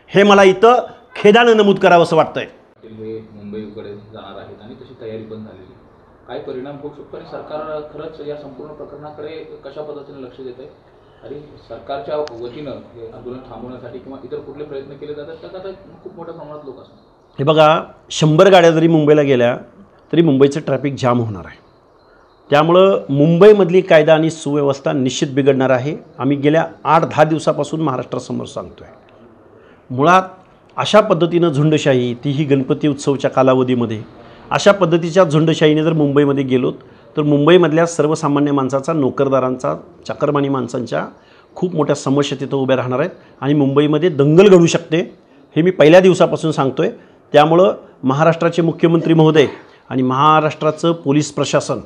हे मला इथं खेदानं नमूद करावं असं वाटतंय. हे मुंबईकडे जाणार आहेत आणि तशी तयारी पण झालेली. काय परिणाम होऊ शकतो आणि सरकार खरंच या संपूर्ण प्रकरणाकडे कशा पद्धतीने लक्ष देत आहे आणि सरकारच्या वतीनं हे आंदोलन थांबवण्यासाठी किंवा इतर कुठले प्रयत्न केले जातात त्यात आता खूप मोठ्या प्रमाणात लोक असतात. हे बघा, 100 गाड्या जरी मुंबईला गेल्या तरी मुंबईचं ट्रॅफिक जाम होणार आहे. त्यामुळं मुंबईमधली कायदा आणि सुव्यवस्था निश्चित बिघडणार आहे. आम्ही गेल्या 8-10 दिवसापासून महाराष्ट्रासमोर सांगतो आहे. मुळात अशा पद्धतीनं झुंडशाही, तीही गणपती उत्सवच्या कालावधीमध्ये अशा पद्धतीच्या झुंडशाहीने जर मुंबईमध्ये गेलोत तर मुंबईमधल्या सर्वसामान्य माणसाचा, नोकरदारांचा, चाकरमानी माणसांच्या खूप मोठ्या समस्या तिथं उभ्या राहणार आहेत आणि मुंबईमध्ये दंगल घडू शकते. हे मी पहिल्या दिवसापासून सांगतो आहे. त्यामुळं महाराष्ट्राचे मुख्यमंत्री महोदय आणि महाराष्ट्राचं पोलीस प्रशासन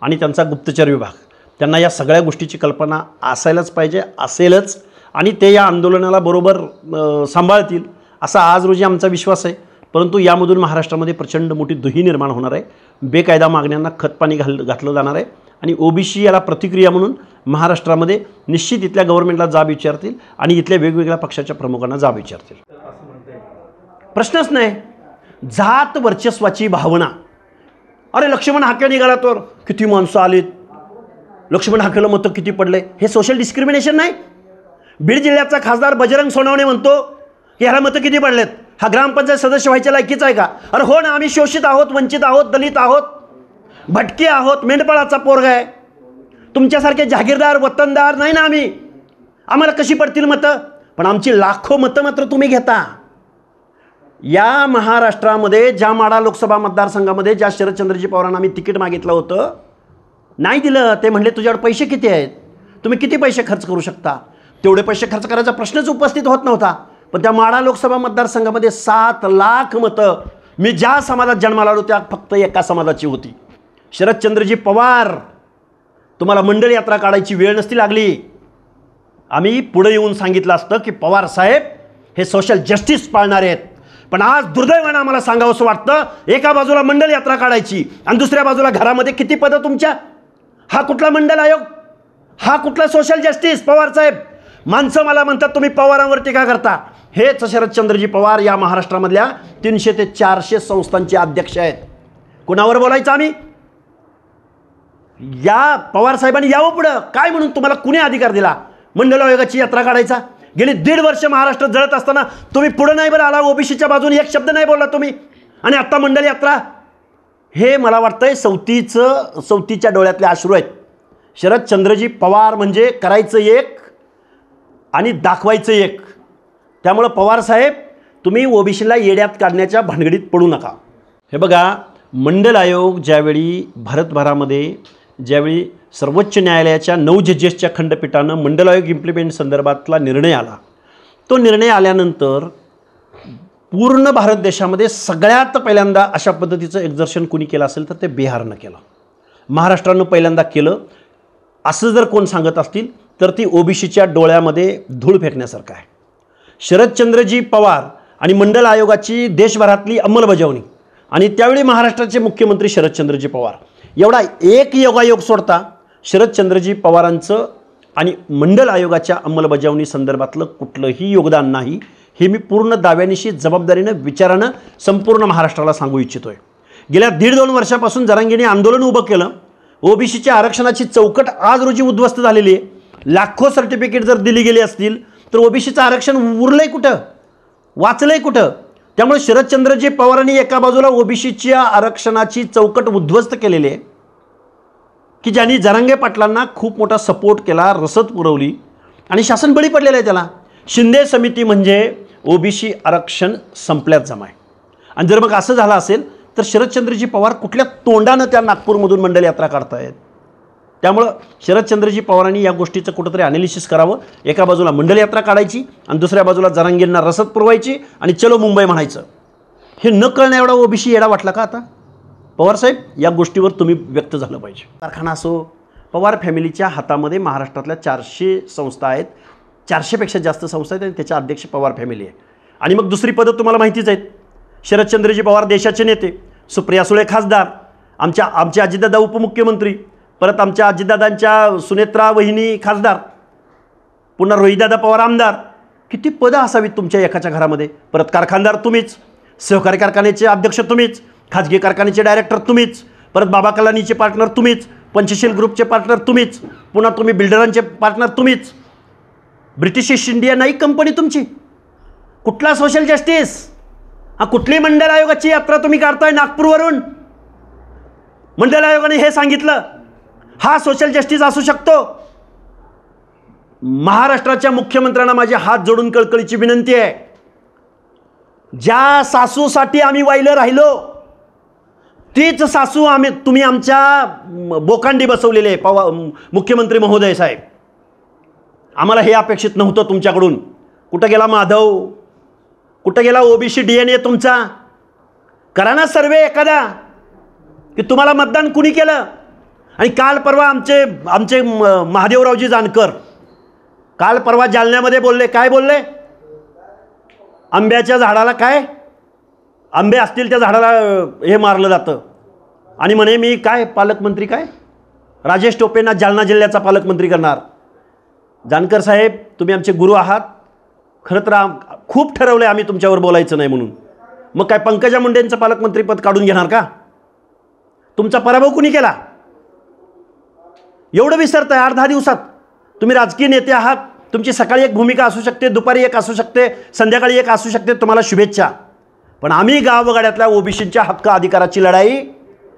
आणि त्यांचा गुप्तचर विभाग, त्यांना या सगळ्या गोष्टीची कल्पना असायलाच पाहिजे, असेलच, आणि ते या आंदोलनाला बरोबर सांभाळतील असा आज रोजी आमचा विश्वास आहे. परंतु यामधून महाराष्ट्रामध्ये प्रचंड मोठी दुही निर्माण होणार आहे. बेकायदा मागण्यांना खतपाणी घातलं जाणार आहे आणि ओबीसी याला प्रतिक्रिया म्हणून महाराष्ट्रामध्ये निश्चित इथल्या गव्हर्नमेंटला जाब विचारतील आणि इथल्या वेगवेगळ्या पक्षाच्या प्रमुखांना जाब विचारतील. प्रश्नच नाही. जात वर्चस्वाची भावना. अरे लक्ष्मण हाके निघाला तर किती माणसं आलीत, लक्ष्मण हाकेला मतं किती पडले, हे सोशल डिस्क्रिमिनेशन नाही? बीड जिल्ह्याचा खासदार बजरंग सोनवणे म्हणतो की ह्याला मतं किती पडलेत, हा ग्रामपंचायत सदस्य व्हायच्या लायकीचा आहे का? अरे हो ना, आम्ही शोषित आहोत, वंचित आहोत, दलित आहोत, भटके आहोत, मेंढपाळाचा पोरगा आहे. तुमच्यासारखे जागीरदार वतनदार नाही ना आम्ही. आम्हाला कशी पडतील मतं? पण आमची लाखो मतं मात्र तुम्ही घेता. या महाराष्ट्रामध्ये ज्या माढा लोकसभा मतदारसंघामध्ये ज्या शरदचंद्रजी पवारांना आम्ही तिकीट मागितलं होतं, नाही दिलं. ते म्हणले तुझ्याकडे पैसे किती आहेत, तुम्ही किती पैसे खर्च करू शकता. तेवढे पैसे खर्च करायचा प्रश्नच उपस्थित होत नव्हता. पण त्या माढा लोकसभा मतदारसंघामध्ये 7 लाख मतं मी ज्या समाजात जन्माला आलो त्या फक्त एका समाजाची होती. शरदचंद्रजी पवार, तुम्हाला मंडळ यात्रा काढायची वेळ नसती लागली. आम्ही पुढे येऊन सांगितलं असतं की पवार साहेब हे सोशल जस्टिस पाळणारे आहेत. पण आज दुर्दैवानं आम्हाला सांगावंसं वाटतं, एका बाजूला मंडळ यात्रा काढायची आणि दुसऱ्या बाजूला घरामध्ये किती पदं तुमच्या. हा कुठला मंडळ आयोग, हा कुठला सोशल जस्टिस? पवार साहेब, माणसं मला म्हणतात तुम्ही पवारांवर टीका करता. हेच शरदचंद्रजी पवार या महाराष्ट्रामधल्या 300 ते 400 संस्थांचे अध्यक्ष आहेत. कुणावर बोलायचं आम्ही? या पवारसाहेबांनी यावं पुढं, काय म्हणून तुम्हाला कुणी अधिकार दिला मंडल आयोगाची यात्रा काढायचा? गेली 1.5 वर्ष महाराष्ट्र जळत असताना तुम्ही पुढं नाही बरं आला, ओबीसीच्या बाजूने एक शब्द नाही बोलला तुम्ही, आणि आत्ता मंडल यात्रा. हे मला वाटतंय सवतीच्या डोळ्यातले अश्रू आहेत. शरदचंद्रजी पवार म्हणजे करायचं एक आणि दाखवायचं एक. त्यामुळं पवारसाहेब तुम्ही ओबीसीला येड्यात काढण्याच्या भानगडीत पडू नका. हे बघा, मंडल आयोग ज्यावेळी भारतभरामध्ये ज्यावेळी सर्वोच्च न्यायालयाच्या 9 जजेसच्या खंडपीठानं मंडल आयोग इम्प्लिमेंट संदर्भातला निर्णय आला, तो निर्णय आल्यानंतर पूर्ण भारत देशामध्ये सगळ्यात पहिल्यांदा अशा पद्धतीचं एक्झर्शन कुणी केलं असेल तर ते बिहारनं केलं, महाराष्ट्रानं पहिल्यांदा केलं. असं जर कोण सांगत असतील तर ती ओबीसीच्या डोळ्यामध्ये धूळ फेकण्यासारखं आहे. शरदचंद्रजी पवार आणि मंडल आयोगाची देशभरातली अंमलबजावणी, आणि त्यावेळी महाराष्ट्राचे मुख्यमंत्री शरदचंद्रजी पवार, एवढा एक योगायोग सोडता शरदचंद्रजी पवारांचं आणि मंडल आयोगाच्या अंमलबजावणी संदर्भातलं कुठलंही योगदान नाही. हे मी पूर्ण दाव्यानिशी जबाबदारीनं विचारानं संपूर्ण महाराष्ट्राला सांगू इच्छितो आहे. गेल्या 1.5-2 वर्षापासून जरांगेंनी आंदोलन उभं केलं. ओबीसीच्या आरक्षणाची चौकट आज रोजी उद्ध्वस्त झालेली आहे. लाखो सर्टिफिकेट जर दिली गेली असतील तर ओबीसीचं आरक्षण उरलंय कुठं, वाचलंय कुठं? त्यामुळे शरदचंद्रजी पवारांनी एका बाजूला ओबीसीच्या आरक्षणाची चौकट उद्ध्वस्त केलेली आहे, की ज्यांनी जरांगे पाटलांना खूप मोठा सपोर्ट केला, रसद पुरवली, आणि शासन बळी पडलेलं आहे त्याला. शिंदे समिती म्हणजे ओबीसी आरक्षण संपल्यात जमाय. आणि जर मग असं झालं असेल तर शरदचंद्रजी पवार कुठल्या तोंडानं त्या नागपूरमधून मंडल यात्रा काढतायत? त्यामुळं शरदचंद्रजी पवारांनी या गोष्टीचं कुठंतरी ॲनालिसिस करावं. एका बाजूला मंडल यात्रा काढायची आणि दुसऱ्या बाजूला जरांगेंना रसद पुरवायची आणि चलो मुंबई म्हणायचं. हे न कळण्या एवढा ओबीसी येडा वाटला का आता? पवारसाहेब, या गोष्टीवर तुम्ही व्यक्त झालं पाहिजे. कारखाना असो, पवार फॅमिलीच्या हातामध्ये महाराष्ट्रातल्या 400 संस्था आहेत, 400पेक्षा जास्त संस्था आहेत, आणि त्याच्या अध्यक्ष पवार फॅमिली आहे. आणि मग दुसरी पद्धत तुम्हाला माहितीच आहेत. शरदचंद्रजी पवार देशाचे नेते, सुप्रिया सुळे खासदार, आमचे अजितदादा उपमुख्यमंत्री, परत आमच्या अजितदादांच्या सुनेत्रा वहिनी खासदार, पुन्हा रोहितदादा पवार आमदार. किती पदं असावीत तुमच्या एकाच्या घरामध्ये. परत कारखानदार तुम्हीच, सहकारी कारखान्याचे अध्यक्ष तुम्हीच, खाजगी कारखान्याचे डायरेक्टर तुम्हीच, परत बाबा कलानीचे पार्टनर तुम्हीच, पंचशील ग्रुपचे पार्टनर तुम्हीच, पुन्हा तुम्ही बिल्डरांचे पार्टनर तुम्हीच. ब्रिटिश ईस्ट इंडिया नाही कंपनी तुमची. कुठला सोशल जस्टिस? कुठली मंडल आयोगाची यात्रा तुम्ही काढताय नागपूरवरून? मंडल आयोगाने हे सांगितलं, हा सोशल जस्टिस असू शकतो? महाराष्ट्राच्या मुख्यमंत्र्यांना माझे हात जोडून कळकळीची विनंती आहे, ज्या सासूसाठी आम्ही वाहिलं राहिलो तीच सासू तुम्ही आमच्या बोकांडी बसवलेले आहे. मुख्यमंत्री महोदय साहेब, आम्हाला हे अपेक्षित नव्हतं तुमच्याकडून. कुठं गेला माधव? कुठं गेला ओबीसी DNA तुमचा? करा ना सर्वे एखादा, की तुम्हाला मतदान कुणी केलं. आणि काल परवा आमचे महादेवरावजी जानकर काल परवा जालन्यामध्ये बोलले. काय बोलले? आंब्याच्या झाडाला काय, आंबे असतील त्या झाडाला हे मारलं जातं, आणि म्हणे मी काय पालकमंत्री, काय राजेश टोपेंना जालना जिल्ह्याचा पालकमंत्री करणार. जानकर साहेब, तुम्ही आमचे गुरु आहात. खरं तर खूप ठरवलं आम्ही तुमच्यावर बोलायचं नाही म्हणून. मग काय पंकजा मुंडेंचं पालकमंत्रीपद काढून घेणार का? तुमचा पराभव कुणी केला? एवढं विसरताय 8-10 दिवसात? तुम्ही राजकीय नेते आहात, तुमची सकाळी एक भूमिका असू शकते, दुपारी एक असू शकते, संध्याकाळी एक असू शकते. तुम्हाला शुभेच्छा. पण आम्ही गावगाड्यातल्या ओबीसींच्या हक्क अधिकाराची लढाई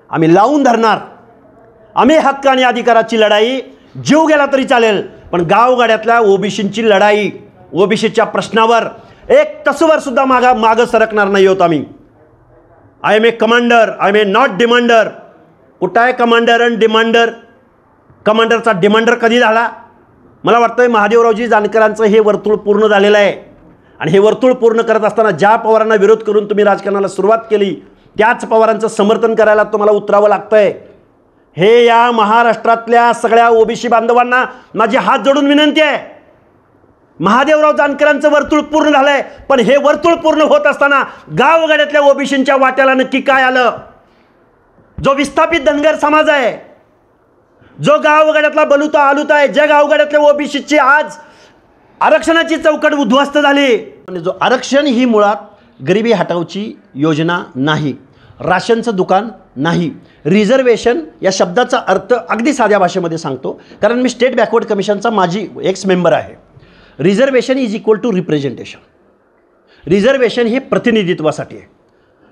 आम्ही लावून धरणार. आम्ही हक्क आणि अधिकाराची लढाई जीव गेला तरी चालेल, पण गावगाड्यातल्या ओबीसींची लढाई, ओबीसीच्या प्रश्नावर एक तसवर सुद्धा मागं सरकणार नाही होत आम्ही. I am a commander, I am a not demander. कुठं आहे कमांडर आणि डिमांडर? कमांडरचा डिमांडर कधी झाला? मला वाटतं महादेवरावजी जानकरांचं हे वर्तुळ पूर्ण झालेलं आहे. आणि हे वर्तुळ पूर्ण करत असताना ज्या पवारांना विरोध करून तुम्ही राजकारणाला सुरुवात केली, त्याच पवारांचं समर्थन करायला तुम्हाला उतरावं लागतंय. हे या महाराष्ट्रातल्या सगळ्या ओबीसी बांधवांना माझी हात जोडून विनंती आहे. महादेवराव जानकरांचं वर्तुळ पूर्ण झालंय, पण हे वर्तुळ पूर्ण होत असताना गावगाड्यातल्या ओबीसींच्या वाट्याला नक्की काय आलं? जो विस्थापित धनगर समाज आहे, जो गावगाड्यातला बलुता आलुता आहे, ज्या गावगाड्यातल्या ओबीसीची आज आरक्षणाची चौकट उद्ध्वस्त झाली. आणि जो आरक्षण ही मुळात गरिबी हटावची योजना नाही. राशनचं दुकान नाही. रिझर्वेशन या शब्दाचा अर्थ अगदी साध्या भाषेमध्ये सांगतो, कारण मी स्टेट बॅकवर्ड कमिशनचा माझी एक्स मेंबर आहे. Reservation is equal to representation. Reservation हे प्रतिनिधित्वासाठी आहे.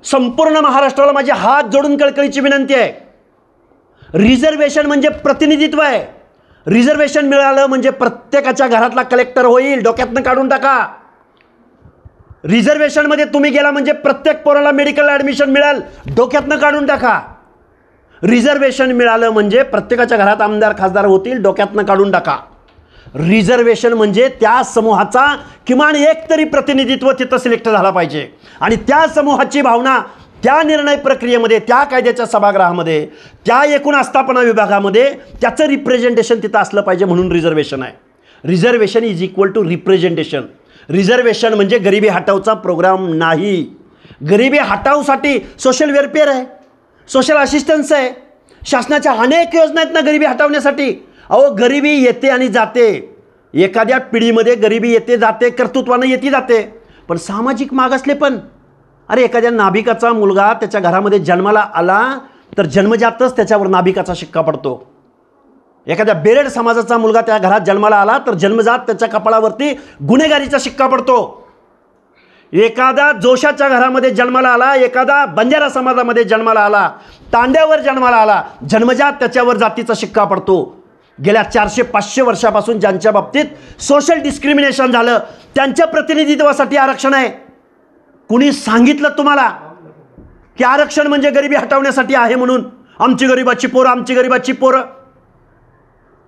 संपूर्ण महाराष्ट्राला माझे हात जोडून कळकळीची विनंती आहे. रिझर्वेशन म्हणजे प्रतिनिधित्व आहे. रिझर्वेशन मिळालं म्हणजे प्रत्येकाच्या घरातला कलेक्टर होईल, डोक्यातनं काढून टाका. रिझर्वेशनमध्ये तुम्ही गेला म्हणजे प्रत्येक पोराला मेडिकल ॲडमिशन मिळेल, डोक्यातनं काढून टाका. रिझर्वेशन मिळालं म्हणजे प्रत्येकाच्या घरात आमदार खासदार होतील, डोक्यातनं काढून टाका. रिझर्वेशन म्हणजे त्या समूहाचा किमान एक तरी प्रतिनिधित्व तिथं सिलेक्ट झाला पाहिजे, आणि त्या समूहाची भावना त्या निर्णय प्रक्रियेमध्ये, त्या कायद्याच्या सभागृहामध्ये, त्या एकूण आस्थापना विभागामध्ये त्याचं रिप्रेझेंटेशन तिथं असलं पाहिजे, म्हणून रिझर्वेशन आहे. Reservation is equal to representation. Reservation म्हणजे गरिबी हटावचा प्रोग्राम नाही. गरिबी हटावसाठी सोशल वेलफेअर आहे, सोशल असिस्टन्स आहे, शासनाच्या अनेक योजना आहेत ना गरिबी हटवण्यासाठी. अहो, गरिबी येते आणि जाते. एखाद्या पिढीमध्ये गरिबी येते जाते, कर्तृत्वानं येते जाते. पण सामाजिक मागासले पण, अरे एखाद्या नाभिकाचा मुलगा त्याच्या घरामध्ये जन्माला आला तर जन्मजातच त्याच्यावर नाभिकाचा शिक्का पडतो. एखाद्या बेरेड समाजाचा मुलगा त्या घरात जन्माला आला तर जन्मजात त्याच्या कपाळावरती गुन्हेगारीचा शिक्का पडतो. एखादा जोशाच्या घरामध्ये जन्माला आला, एखादा बंजारा समाजामध्ये जन्माला आला, तांड्यावर जन्माला आला, जन्मजात त्याच्यावर जातीचा शिक्का पडतो. गेल्या 400-500 वर्षापासून ज्यांच्या बाबतीत सोशल डिस्क्रिमिनेशन झालं त्यांच्या प्रतिनिधित्वासाठी आरक्षण आहे. कुणी सांगितलं तुम्हाला की आरक्षण म्हणजे गरिबी हटवण्यासाठी आहे म्हणून? आमची गरिबाची पोरं, आमची गरिबाची पोरं.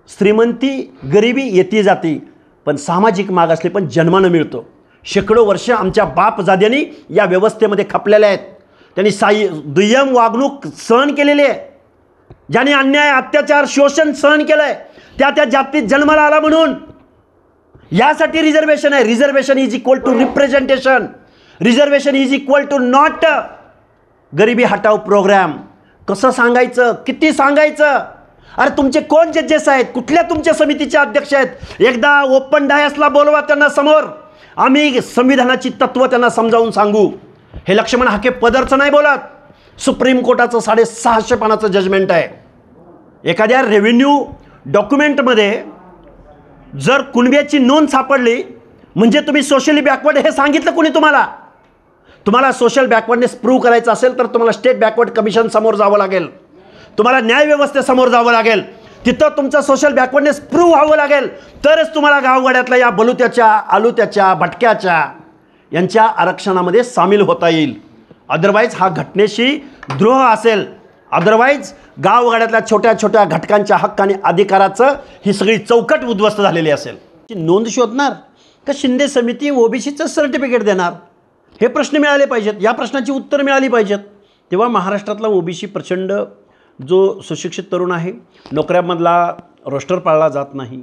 श्रीमंती गरिबी येते जाते, पण सामाजिक मागासले पण जन्मानं मिळतो. शेकडो वर्ष आमच्या बापजाद्यांनी या व्यवस्थेमध्ये खपलेल्या आहेत. त्यांनी दुय्यम वागणूक सहन केलेली आहे. ज्याने अन्याय, अत्याचार, शोषण सहन केलं आहे, त्या जातीत जन्माला आला म्हणून. यासाठी रिझर्वेशन आहे. Reservation is equal to representation. Reservation is equal to not गरिबी हटाव प्रोग्राम. कसं सांगायचं, किती सांगायचं? अरे तुमचे कोण जजेस आहेत, कुठल्या तुमच्या समितीचे अध्यक्ष आहेत? एकदा ओपन डायसला बोलवा त्यांना समोर, आम्ही संविधानाची तत्त्व त्यांना समजावून सांगू. हे लक्ष्मण हाके पदरचं नाही बोलत. सुप्रीम कोर्टाचं 650 पानाचं जजमेंट आहे. एखाद्या रेव्हेन्यू डॉक्युमेंटमध्ये जर कुणब्याची नोंद सापडली म्हणजे तुम्ही सोशली बॅकवर्ड हे सांगितलं कोणी तुम्हाला? तुम्हाला सोशल बॅकवर्डनेस प्रूव्ह करायचं असेल तर तुम्हाला स्टेट बॅकवर्ड कमिशन समोर जावं लागेल, तुम्हाला न्यायव्यवस्थेसमोर जावं लागेल. तिथं तुमचं सोशल बॅकवर्डनेस प्रूव्ह व्हावं लागेल, तरच तुम्हाला गावगाड्यातल्या या बलुत्याच्या, आलुत्याच्या, भटक्याच्या यांच्या आरक्षणामध्ये सामील होता येईल. अदरवाईज हा घटनेशी द्रोह असेल. अदरवाईज गावगाड्यातल्या छोट्या छोट्या घटकांच्या हक्क आणि अधिकाराचं ही सगळी चौकट उद्ध्वस्त झालेली असेल. नोंद शोधणार का शिंदे समिती ओबीसीचं सर्टिफिकेट देणार? हे प्रश्न मिळाले पाहिजेत. या प्रश्नाची उत्तर मिळाली पाहिजेत. तेव्हा महाराष्ट्रातला ओबीसी प्रचंड जो सुशिक्षित तरुण आहे, नोकऱ्यामधला रोस्टर पाळला जात नाही,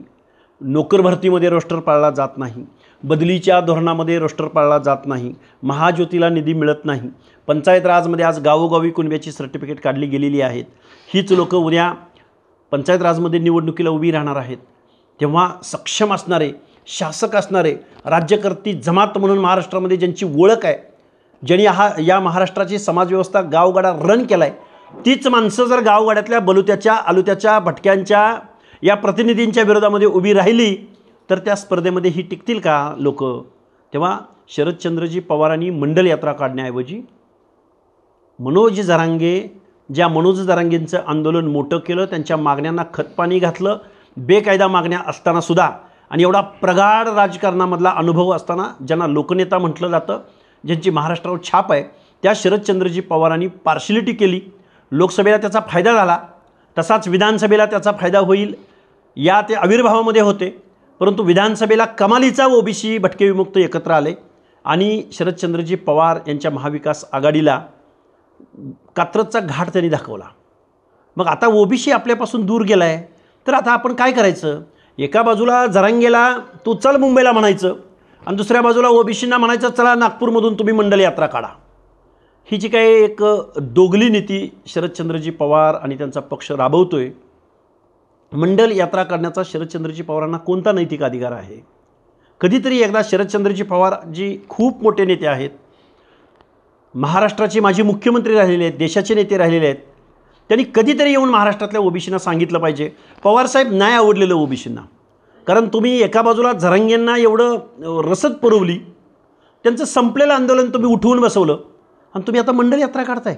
नोकर भरतीमध्ये रोस्टर पाळला जात नाही, बदलीच्या धोरणामध्ये रोस्टर पाळला जात नाही, महाज्योतीला निधी मिळत नाही, पंचायत राजमध्ये आज गावोगावी कुणब्याची सर्टिफिकेट काढली गेलेली आहेत. हीच लोकं उद्या पंचायत राजमध्ये निवडणुकीला उभी राहणार आहेत. तेव्हा सक्षम असणारे, शासक असणारे, राज्यकर्ती जमात म्हणून महाराष्ट्रामध्ये ज्यांची ओळख आहे, ज्यांनी या महाराष्ट्राची समाजव्यवस्था गावगाडा रन केला आहे, तीच माणसं जर गावगाड्यातल्या बलुत्याच्या, आलुत्याच्या, भटक्यांच्या या प्रतिनिधींच्या विरोधामध्ये उभी राहिली तर त्या स्पर्धेमध्ये ही टिकतील का लोक? तेव्हा शरदचंद्रजी पवारांनी मंडल यात्रा काढण्याऐवजी मनोज जरांगेंचं आंदोलन मोठं केलं, त्यांच्या मागण्यांना खतपाणी घातलं. बेकायदा मागण्या असतानासुद्धा आणि एवढा प्रगाढ राजकारणामधला अनुभव असताना, ज्यांना लोकनेता म्हटलं जातं, ज्यांची महाराष्ट्रावर छाप आहे, त्या शरदचंद्रजी पवारांनी पार्शिलिटी केली. लोकसभेला त्याचा फायदा झाला, तसाच विधानसभेला त्याचा फायदा होईल या ते आविर्भावामध्ये होते. परंतु विधानसभेला कमालीचा ओबीसी भटके विमुक्त एकत्र आले आणि शरदचंद्रजी पवार यांच्या महाविकास आघाडीला कात्रजचा घाट त्यांनी दाखवला. मग आता ओबीसी आपल्यापासून दूर गेला आहे, तर आता आपण काय करायचं? एका बाजूला जरांगेला तू चल मुंबईला म्हणायचं आणि दुसऱ्या बाजूला ओबीसींना म्हणायचं चला नागपूरमधून तुम्ही मंडल यात्रा काढा. ही जी काही एक दोगली नीती शरदचंद्रजी पवार आणि त्यांचा पक्ष राबवतोय, मंडल यात्रा काढण्याचा शरदचंद्रजी पवारांना कोणता नैतिक अधिकार आहे? कधीतरी एकदा शरदचंद्रजी पवार जी खूप मोठे नेते आहेत, महाराष्ट्राचे माजी मुख्यमंत्री राहिलेले आहेत, देशाचे नेते राहिलेले आहेत, त्यांनी कधीतरी येऊन महाराष्ट्रातल्या ओबीसींना सांगितलं पाहिजे, पवारसाहेब नाही आवडलेलं ओबीसींना, कारण तुम्ही एका बाजूला झरंगेंना एवढं रसद पुरवली, त्यांचं संपलेलं आंदोलन तुम्ही उठवून बसवलं आणि तुम्ही आता मंडल यात्रा काढताय.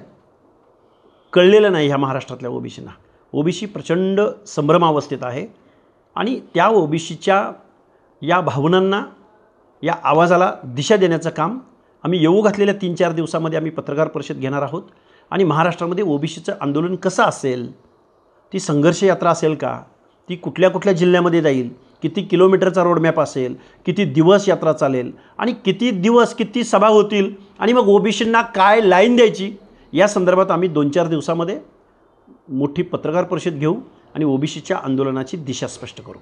कळलेलं नाही ह्या महाराष्ट्रातल्या ओबीसींना. ओबीसी प्रचंड संभ्रमावस्थेत आहे आणि त्या ओबीसीच्या या भावनांना, या आवाजाला दिशा देण्याचं काम आम्ही येऊ घातलेल्या 3-4 दिवसामध्ये आम्ही पत्रकार परिषद घेणार आहोत. आणि महाराष्ट्रामध्ये ओबीसीचं आंदोलन कसं असेल, ती संघर्ष यात्रा असेल का, ती कुठल्या कुठल्या जिल्ह्यामध्ये जाईल, किती किलोमीटरचा रोडमॅप असेल, किती दिवस यात्रा चालेल आणि किती दिवस किती सभा होतील आणि मग ओबीसींना काय लाईन द्यायची, या संदर्भात आम्ही 2-4 दिवसामध्ये मोठी पत्रकार परिषद घेऊ आणि ओबीसीच्या आंदोलनाची दिशा स्पष्ट करू.